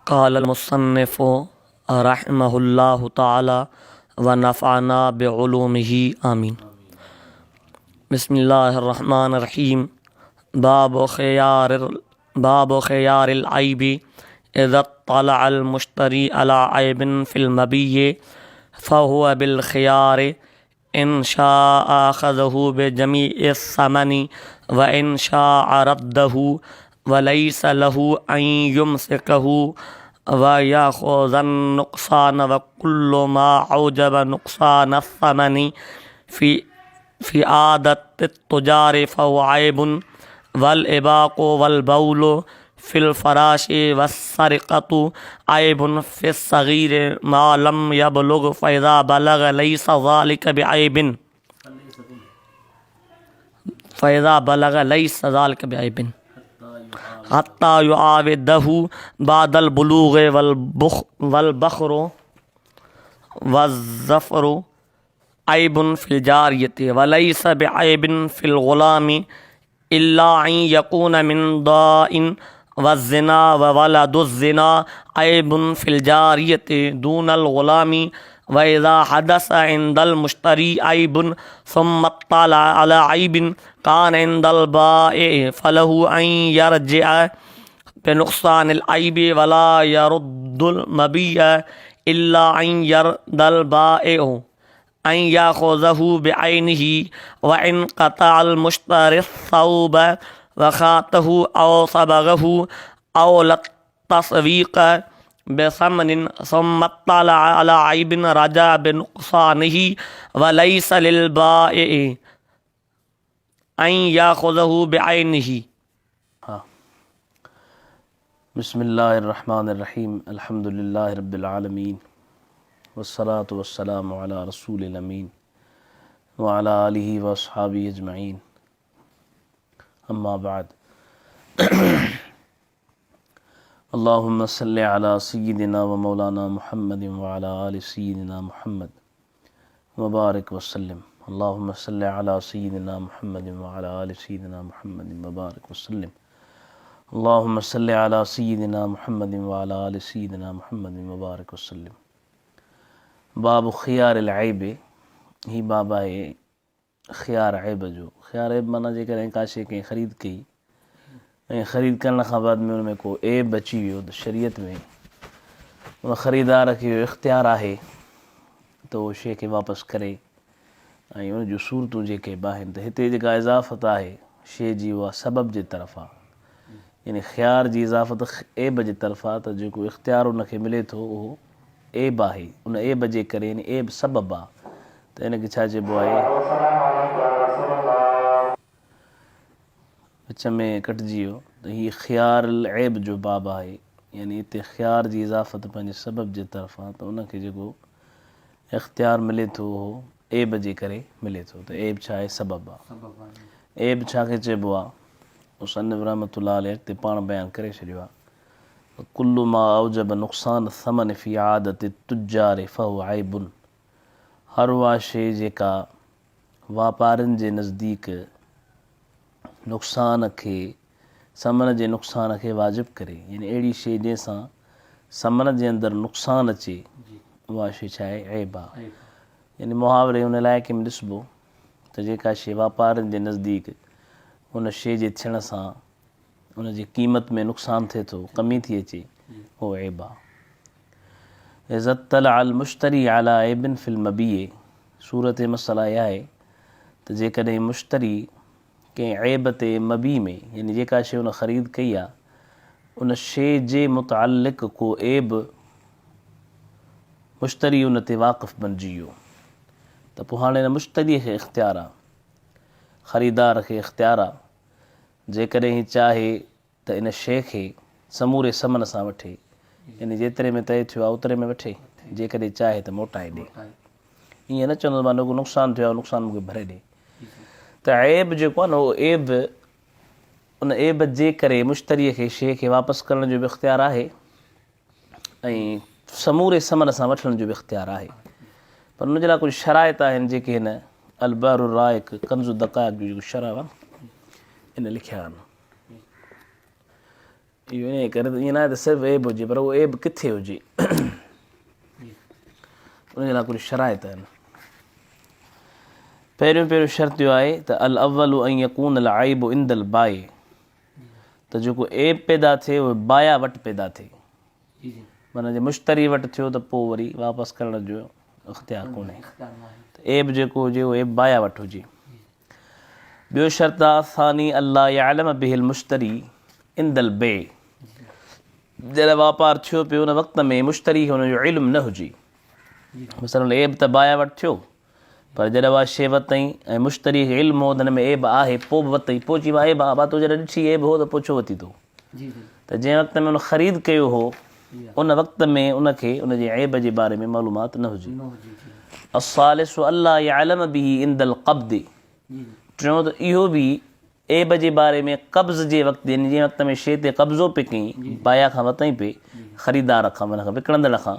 قال المصنف رحمہ اللہ تعالی ونفعنا بعلومہ آمین۔ بسم اللہ الرحمن الرحیم۔ باب خیار العیب اذا اطلع المشتری علی عیب فی المبیع فهو بالخیار ان شاء اخذہ بجمیع الثمن وان شاء رده وليس له أن يمسكه ويأخذ النقصان وكل ما أوجب نقصان الثمن في عادة التجار فهو عيب والإباق والبول في الفراش والسرقة عيب في الصغير ما لم يبلغ فإذا بلغ ليس ذلك بعيب حتى يعاوده بعد البلوغ والبخر والظفر عيب في الجارية وليس بعيب في الغلام إلا أن يكون من ضاء والزنا وولد الزنا عيب في الجارية دون الغلام وإذا حدث عند المشتري عيب ثم اطلع على عيب كان عند البائع فله أن يرجع بنقصان العيب ولا يرد المبيع إلا أن يرد البائع أن يأخذه بعينه وإن قطع المشتري الثوب وخاته أو صبغه أو التسويق بثمن ثم اطلع على عيب رجع بنقصانه وليس للبائع أن يأخذه بعينه۔ بسم اللہ الرحمن الرحیم۔ الحمد للہ رب العالمین والصلاة والسلام علی رسول الامین وعلی آلہ واصحابہ اجمعین، اما بعد۔ اللہم صلی علی سیدنا و مولانا محمد وعلی آل سیدنا محمد وبارک وسلم۔ اللہم صلی علی سیدنا محمد وعلی آل سیدنا محمد وبارک وسلم۔ اللہم صلی علی سیدنا محمد وعلی آل سیدنا محمد وبارک وسلم۔ باب خیار العیب، ہی بابا ہے خیار عیب جو خیار عیب مانا جے کریں کاشے کہیں خرید کئی خرید کرنے کے بعد میں ان میں کو عیب بچی ہوئی تو شریعت میں ان خریدار کے اختیار ہے تو وہ شے کے واپس کرے ان جو صورتوں جے کے باہن تو ہتے جگہ اضافت ہے شے جی وہ سبب جے طرفا یعنی خیار جی اضافت عیب جے طرفا تو جو کو اختیار ان کے ملے تو وہ عیب ہے ان عیب جے کرے یعنی عیب سبب ہے تو ان کے چھا چیبو ہے وچ میں کٹ جیو تو یہ خیار العیب جو بابا ہے یعنی تے خیار جی اضافت پنجے سبب جے طرفا تو ان کے جو اختیار ملے تو وہ عیب جے کرے ملے تو عیب چھا ہے سبب ہے۔ عیب چھا کے چیبو ہے مصنف رحمۃ اللہ علیہ تے پان بیان کرے چھڑیو ہے کل ما اوجب نقصان ثمن فی عادت التجار فهو عیب، ہر وا شے جیکا واپارن جے نزدیک نقصان کے سمن جے نقصان کے واجب کرے یعنی ایڑی شے جیسا سمن جے اندر نقصان اچے وا شے چھائے عیبا یعنی محاورے ان لائق میں ڈسبو تو جیکا شے واپارن جے نزدیک ان شے جے تھیڻ ساں ان جی قیمت میں نقصان تھے تو کمی تھی اچے وہ عیبا۔ اذا اطلع المشتری علی عیب فی المبیع، صورت مسئلہ یہ ہے تو جے کدیں مشتری کہ عیبت مبی میں یعنی جے کا شے ان خرید کیا ان شے جے متعلق کو عیب مشتری ان تے واقف بن جیو تو پہانے مشتری کے اختیارا خریدار کے اختیارا جے کدیں ہی چاہے تو ان شے کے سمورے سمن سا وٹھے یعنی جیترے میں طے تھو اترے میں وٹھے جے کدیں چاہے تو موٹائے دے یہ نہ چوندو مانو کو نقصان تھو نقصان مجھے بھرے دے تو عیب جو کو نا عیب ان عیب جے کرے مشتری کے شے کے واپس کرنے جو بھی اختیار ہے سمورے سمن سا وٹھن جو بھی اختیار ہے پر ان جلا کچھ شرائط ہیں جے کہ نا البار الرائق کنز الدقائق جو شرع ان لکھیا इहो ईअं करे त ईअं न आहे त सिर्फ़ु एब हुजे, पर उहो एब किथे हुजे, उनजे लाइ कुझु शराइत आहिनि। पहिरियों शर्त इहो आहे त अल अव्वलु अन यकून अल आइबु इंदल बाए, त जेको एब पैदा थिए उहो बाया वटि पैदा थिए, माना जे मुश्तरी वटि थियो त पोइ वरी वापसि करण जो इख़्तियार कोन्हे, त एब जेको हुजे उहो एब बाया वटि हुजे। ॿियो शर्त आहे सानी अल्लाह यालम बिहिल मुश्तरी इंदल बे, जॾहिं वापारु थियो पियो उन वक़्त में मुश्तरी खे हुनजो इल्मु न हुजे, मसलन एब त बाया वटि थियो, पर जॾहिं उहा शइ वरितई ऐं मुश्तरी खे इल्मु हो हुन में एब आहे, पोइ बि वरितई, पोइ चई एब आहे, बा तो जॾहिं ॾिठी एब हो त पोइ छो वरिती तो, त जंहिं वक़्त में उन ख़रीद कयो हो उन वक़्त में उनखे उनजे ऐब जे बारे में मालूमात न हुजे। असालिसु अल्लाह यालम बिही इंदल क़ब्द, टियों त इहो बि एब जे बारे में कब्ज़ जे वक़्तु, यानी जंहिं वक़्त में शइ ते कब्ज़ो पे कयईं, बाया खां वरितई पे ख़रीदार खां, मन खां विकिणंदड़ खां,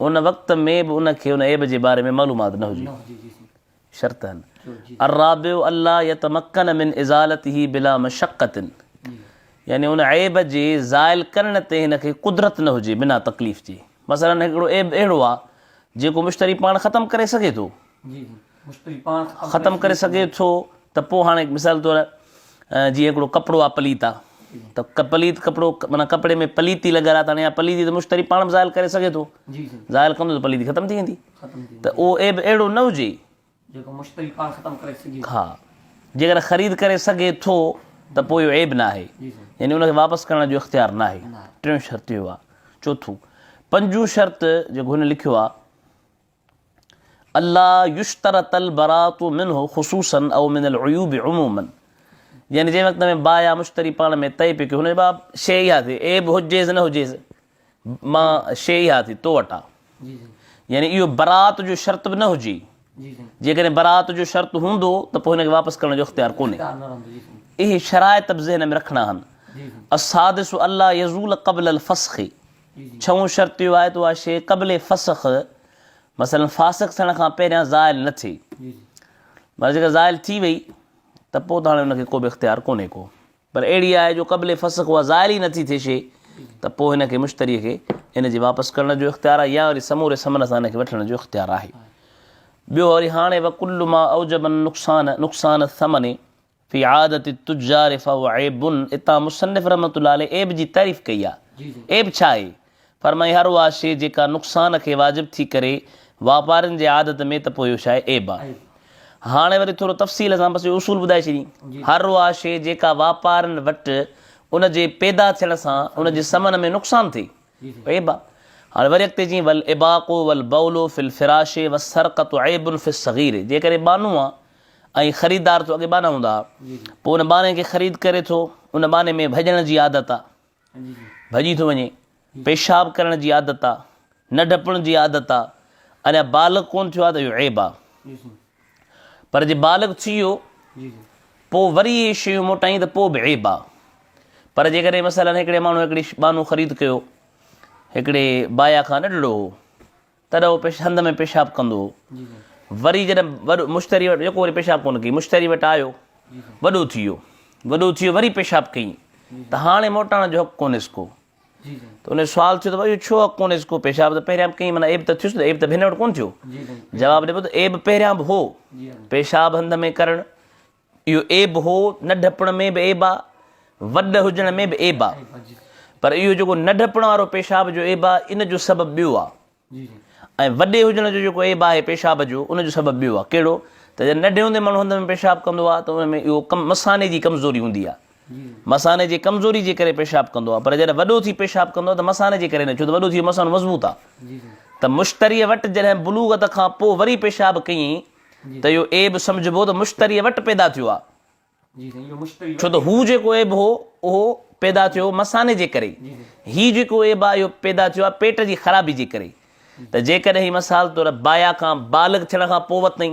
उन वक़्त में बि उनखे उन एब जे बारे में मालूमात न हुजे। शर्त आहिनि। अर्राबिउ अल्लाह यतमक्कन मिन इज़ालतिही बिला मशक्क़तिन, यानी उन ऐब जे ज़ाइल करण ते हिनखे कुदरत न हुजे बिना तकलीफ़ जे। मसलन हिकिड़ो ऐब अहिड़ो आहे जेको मुश्तरी पाण ख़तमु करे सघे थो, ख़तमु करे सघे थो, त पोइ हाणे मिसाल तौरु जीअं हिकिड़ो कपिड़ो आहे पलीत आहे, त पलीत कपिड़ो माना कपिड़े में पलीती लॻल आहे, त हाणे पलीती त मुश्तरी पाण बि ज़ाइल करे सघे थो, ज़ाइल कंदो त पलीती ख़तमु थी वेंदी, त उहो ऐब अहिड़ो न हुजे जेको मुश्तरी पाण ख़तमु करे सघे। हा, जेकर ख़रीद करे सघे थो त पोइ इहो ऐब न आहे, यानी उनखे वापसि करण जो इख़्तियार न आहे। टियों शर्त इहो आहे। चोथों पंजूं शर्त जेको हुन लिखियो आहे, अल्लाह युश्तरतल बरातु मिन्हु ख़ुसूसन औ मिनल उयूब उमूमन, यानी जंहिं वक़्त में बाया मुश्तरी पाण में तय पियो की हुन बा शइ इहा थिए, ऐब हुजेसि न हुजेसि, मां शइ इहा थी तो वटां, यानी इहो बरात जो शर्त बि न हुजे, जेकॾहिं बरात जो शर्त हूंदो त पोइ हिनखे वापसि करण जो इख़्तियार कोन्हे। इहे शराइत बि ज़हन में रखणा आहिनि। असादिसु अल्लाह यज़ूल क़ब्ल अल फ़स्ख़, छहों शर्त इहो आहे त उहा शइ क़ब्ल फ़स्ख़, मसलन फ़ासिक़ थियण खां पहिरियां ज़ाइल न थिए, मगर जेकर ज़ाइल थी वई त पोइ त हाणे हुनखे को बि इख़्तियार कोन्हे को, पर अहिड़ी आहे जो क़ब्ल फ़स्ख़ उहा ज़ाइल ई नथी थिए शइ, त पोइ हिनखे मुश्तरीअ खे हिनजे वापसि करण जो इख़्तियार आहे, या वरी समूरे समन सां हिनखे वठण जो इख़्तियार आहे। ॿियो वरी हाणे वकुल्लु मां औजबन नुक़सान थमने फ़ी आदत तुजार फ़हुव ऐबुन, इतां मुसन्निफ़ रहमतुल्लाह अलैह ऐब जी तारीफ़ कई आहे। ऐब छा आहे? फरमाई हर उहा शइ जेका नुक़सान खे वाजिबु थी करे वापारियुनि जे आदत में, त पोइ इहो छा आहे? ऐब आहे। हाणे वरी थोरो तफ़सील सां बसि उसूल ॿुधाए छॾी। हर उहा शइ जेका वापारियुनि वटि उनजे पैदा थियण सां उनजे समन में नुक़सानु थिए, ऐब आहे। हाणे वरी अॻिते जीअं वल इबाक़ो वल बौलो फिल फिराशे व सरक़त ऐबुन फिल सग़ीर, जेकॾहिं बानो आहे ऐं ख़रीदार तो अॻे बाना हूंदा, पोइ उन बाने खे ख़रीद करे थो, उन बाने में भॼण जी आदत आहे, भॼी थो वञे, पेशाब करण जी आदत आहे, न डपण जी आदत आहे, अञा बालग कोन थियो आहे त इहो ऐब आहे। पर जे बालग थी वियो पोइ वरी इहे शयूं मोटाई त पोइ बि ऐब आहे। पर जेकॾहिं मसइलन हिकिड़े माण्हू हिकिड़ी बानो ख़रीद कयो, हिकिड़े बाया खां नंढड़ो हो, तॾहिं उहो हंध में पेशाब कंदो हो, वरी जॾहिं वॾो मुश्तरी वटि जेको वरी पेशाब कोन कई, मुश्तरी वटि आयो, वॾो थी वियो वरी पेशाब कई, त हाणे मोटाइण जो हक़ु कोन्हेसि को। त उन सुवालु थियो त भई छो हक़ु कोन्हेसि को, पेशाब त पहिरियां कई, माना ऐब त थियुसि न, ऐब त हिन वटि कोन्ह थियो। जवाबु ॾिबो त ऐब पहिरियां बि हो, पेशाब हंध में करणु इहो ऐब हो, न डपण में बि ऐब आहे, वॾ हुजण में बि ऐब आहे, पर इहो जेको न डपण वारो पेशाब जो ऐब आहे, इन जो सबबु ॿियो आहे, ऐं वॾे हुजण जो जेको ऐब आहे पेशाब जो, उनजो सबबु ॿियो आहे। कहिड़ो? त जॾहिं नंढे हूंदे माण्हू हंध में पेशाब कंदो आहे त उन में इहो मसाने जी कमज़ोरी हूंदी आहे, मसाने जी कमज़ोरी जे करे पेशाब कंदो आहे। पर जॾहिं वॾो थी पेशाब कंदो आहे त मसाने जे करे न, छो त वॾो थी मसानो मज़बूत आहे। त मुश्तरीअ वटि जॾहिं बुलूगत खां पोइ वरी पेशाब कयईं त इहो ऐब सम्झिबो त मुश्तरीअ वटि पैदा थियो आहे, छो त हू जेको ऐब हो उहो पैदा थियो मसाने जे करे, हीउ जेको ऐब आहे इहो पैदा थियो आहे पेट जी ख़राबी जे करे। त जेकॾहिं मिसाल तौरु बाया खां बालग थियण खां पोइ वरितई,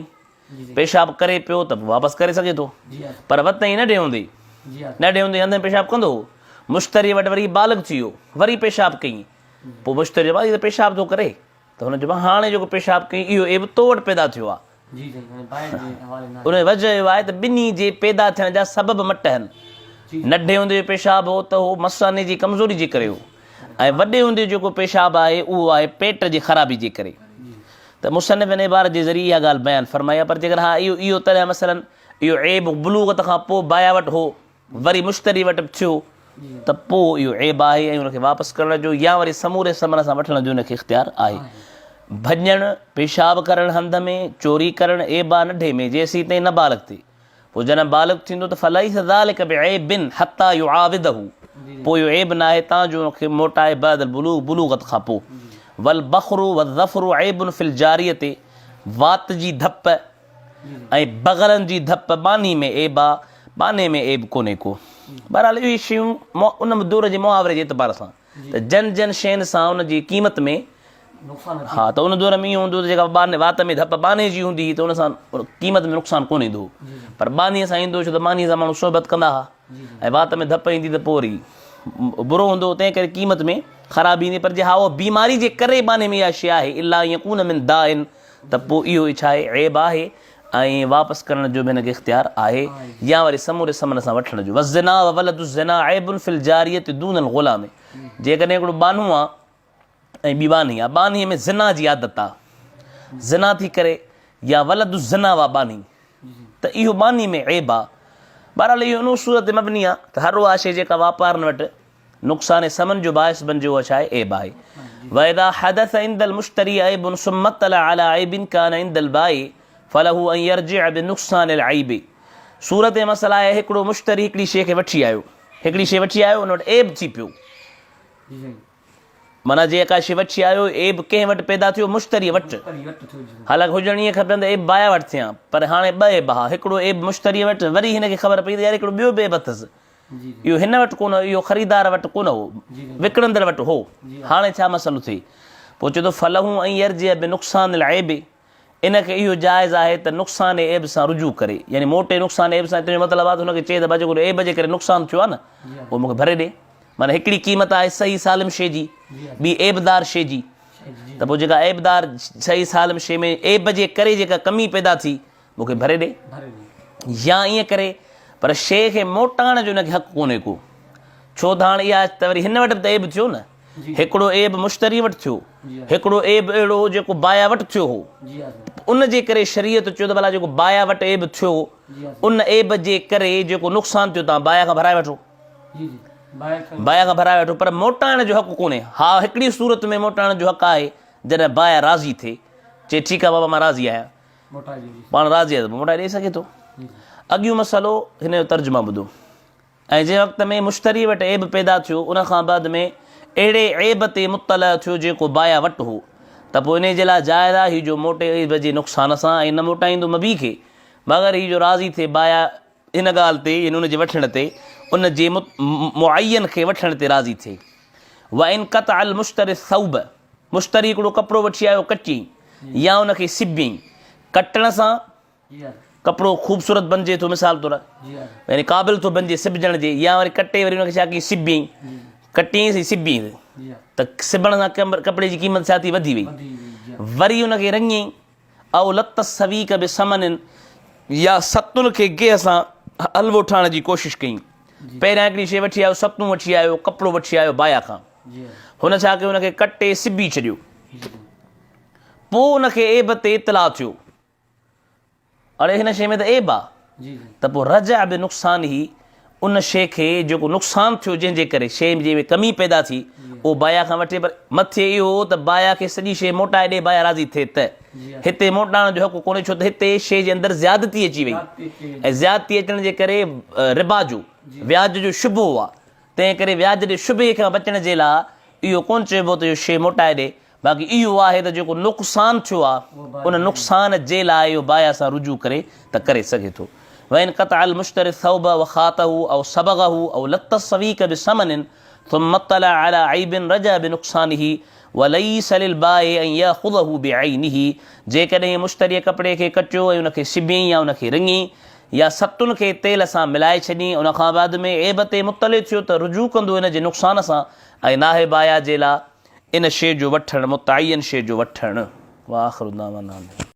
पेशाब करे पियो त वापसि करे सघे थो, पर वरितई न ॾे हूंदे हंध में पेशाब कंदो, मुश्तरीअ वटि वरी बालग थी वियो, वरी पेशाब कयईं, पोइ मुश्तरी भाई त पेशाब थो करे, त हुन चइबो हाणे जेको पेशाब कयईं इहो ऐब तो वटि पैदा थियो आहे। उन वजह इहो आहे त ॿिन्ही जे पैदा थियण जा सबब मट आहिनि। नंढे हूंदे जो पेशाब हो त उहो मसाने जी कमज़ोरी जे करे हो, ऐं वॾे हूंदे जेको पेशाब आहे उहो आहे पेट जी ख़राबी जे करे। त मुसनिफ़ इन इबारत जे ज़रिए इहा ॻाल्हि बयानु फ़रमाया। पर जेकर हा इहो तॾहिं मसलन इहो ऐब बुलूगत खां पोइ बाया वटि हो, वरी मुश्तरी वटि थियो, त पोइ इहो ऐब आहे ऐं हुनखे वापसि करण जो या वरी समूरे समन सां वठण जो हुनखे इख़्तियार आहे। भॼणु, पेशाब करणु हंध में, चोरी करणु ऐब आहे नंढे में जेसीं ताईं न बालग थिए। पोइ जॾहिं बालग थींदो त फलाईस ज़ालिक बिऐबिन हत्ता युआविदहु, पोइ इहो ऐब न आहे तव्हांजो हुनखे मोटाए बदल बुलूगत खां पोइ। वल बख़रु व ज़फ़रु ऐबुन फिल जारियते, वात जी धप ऐं बग़लनि जी धप बानी में ऐब आहे, बाने में ऐब कोन्हे को। बहरहाल इहे शयूं उन दौर जे मुहावरे जे एतबार सां त जन जन शयुनि सां उन जी क़ीमत में हा, त उन दौर में इहो हूंदो त जेका बाने वात में धप बाने जी हूंदी त उन सां क़ीमत में नुक़सानु कोन ईंदो, पर बानीअ सां ईंदो छो त बानीअ सां माण्हू सोहबत कंदा हुआ, ऐं वात में धप ईंदी त पोइ वरी बुरो हूंदो, तंहिं करे क़ीमत में ख़राबी ईंदी। पर जे हा उहा बीमारी जे करे बाने में इहा शइ आहे इला यकून मिन दाइन, त पोइ इहो छा आहे ऐब आहे ऐं वापसि करण जो बि हिनखे इख़्तियार आहे, या वरी समूरे समन सां वठण जो। वज़िना व वलदु ज़िना ऐबुन फिल जारियत दूनल ग़ुलाम, जेकॾहिं हिकिड़ो बानू आहे ऐं ॿी बानी आहे, बानीअ में ज़िना जी आदत आहे, ज़िना थी करे या वलदु ज़िना वा बानी, त इहो बानी में ऐब आहे। बहरहाल इहो उन सूरत मबनी आहे त हर उहा शइ जेका वापारनि वटि नुक़सान समन जो बाइस बणिजे उहा छा आहे ऐब आहे। वइदा हदस इंदल मुश्तरी ऐबुन सुम्मा तला अला ऐबिन कान इंदल बाई फलहु अन यरजिअ बिनुक़सान अल ऐब। सूरत मसला आहे हिकिड़ो मुश्तरी हिकिड़ी शइ खे वठी आयो, हिकिड़ी शइ वठी आयो उन वटि ऐब थी पियो, माना जेका शइ वठी आयो ऐब कंहिं वटि पैदा थियो, मुश्तरीअ वटि। हालांकि हुजणु ईअं खपंदो ऐब बाया वटि थियां, पर हाणे ॿ ऐब हा, हिकिड़ो ऐब मुश्तरीअ वटि, वरी हिनखे ख़बर पई त यार हिकिड़ो ॿियो बि ऐब अथसि, इहो हिन वटि कोन हो, इहो ख़रीदार वटि कोन हो, विकिणंदड़ वटि हो। हाणे छा मसइलो थिए, पोइ चए थो फलहु ऐं यरजिअ बिनुक़सान अल ऐब, इनखे इहो जाइज़ आहे त नुक़सान ऐब सां रुजू करे, यानी मोटे नुक़सान ऐब सां, तुंहिंजो मतिलबु आहे त हुनखे चए त जेको ऐब जे करे नुक़सानु थियो आहे न उहो मूंखे भरे ॾे। माना हिकिड़ी क़ीमत आहे सही सालिम शइ जी, ॿी ऐबदार शइ जी, त पोइ जेका ऐबदार सही सालिम शइ में ऐब जे करे जेका कमी पैदा थी मूंखे भरे ॾे, या ईअं करे, पर शइ खे मोटाइण जो हुनखे हक़ु कोन्हे को। छो त हाणे इहा त वरी हिन वटि बि त ऐब थियो न, हिकिड़ो ऐब मुश्तरी वटि थियो, हिकिड़ो ऐब अहिड़ो हो जेको बाया वटि थियो हो, उन जे करे शरीयत चयो त भला जेको बाया वटि ऐब थियो उन ऐब जे करे जेको नुक़सानु थियो तव्हां बाया खां भराए वठो, बाया खां भराए वठो, पर मोटाइण जो हक़ु कोन्हे। हा, हिकिड़ी सूरत में मोटाइण जो हक़ु आहे जॾहिं बाया राज़ी थिए, चए ठीकु आहे बाबा मां राज़ी आहियां, पाण राज़ी आहे त मोटाए ॾेई सघे थो। अॻियूं मसइलो हिन जो तर्जुमा ॿुधो, ऐं जंहिं वक़्त में मुश्तरी वटि ऐब पैदा थियो उन खां बाद में अहिड़े ऐब ते मुतला थियो जेको बाया वटि हो, त पोइ इन जे लाइ जाइज़ आहे हीउ जो मोटे ऐब जे नुक़सान सां ऐं न मोटाईंदो मबी खे, मगर हीउ जो राज़ी थिए बाया हिन ॻाल्हि ते यानी उनजे वठण ते, उन जे मुअय्यन खे वठण ते राज़ी थिए। व इन क़तअ अल मुश्तरी सौब, मुश्तरी हिकिड़ो कपिड़ो वठी आयो कची, या उनखे सिबियईं, कटण सां कपिड़ो ख़ूबसूरत बणिजे थो, मिसाल तौरु यानी क़ाबिल थो बणिजे सिबजण जे, या वरी कटे वरी हुनखे छा कयईं सिबियईं, कटींसीं सिबियईं त सिबण सां कपिड़े जी क़ीमत छा थी वधी वई, वरी हुनखे रंगईं, ऐं लत सवीक बि समन, या सतुनि खे गेह सां हलवो ठाहिण जी कोशिशि कई। पहिरियां हिकिड़ी शइ वठी आयो, सतूं वठी आयो, कपिड़ो वठी आयो बाया खां, हुन छा कयो हुनखे कटे सिबी छॾियो, पोइ हुनखे ऐब ते इतला थियो, अड़े हिन शइ में त ऐब आहे, त पोइ रजा बि नुक़सान ई उन शइ खे जेको नुक़सानु थियो जंहिंजे करे शइ में कमी पैदा थी उहो बाया खां वठे, पर मथे इहो हो त बाया खे सॼी शइ मोटाए ॾे बाया राज़ी थिए, त हिते मोटाइण जो हक़ु कोन्हे, छो त हिते शइ जे अंदरि ज़्यादती अची वई, ऐं ज़्यादती अचण जे करे रिबा जो व्याज जो शुबो आहे, तंहिं करे व्याज जे शुबे खां बचण जे लाइ इहो कोन चइबो त इहो शइ मोटाए ॾे। बाक़ी इहो आहे त जेको नुक़सानु थियो आहे उन नुक़सान जे लाइ इहो बाया सां रुजू करे त करे सघे थो। वइन क़तअ अल मुश्तरी सौब व खातहु औ सबगहु औ लत सवीक बिसमन थुम्मा तला अला ऐबिन रजा बिनुक़सानिही वलैस लिल बाइ अन याख़ुज़हु बिዐैनिही, जेकॾहिं मुश्तरीअ कपिड़े खे कचो ऐं उनखे सिबियईं या उनखे रंगी या सतुनि खे तेल सां मिलाए छॾी, उन खां बाद में ऐब ते मुतले थियो त रुजू कंदो इन जे नुक़सान सां, ऐं नाहे बाया जे लाइ इन शइ जो वठणु, मुतअय्यन शइ जो वठणु। वाखिरु दावाना।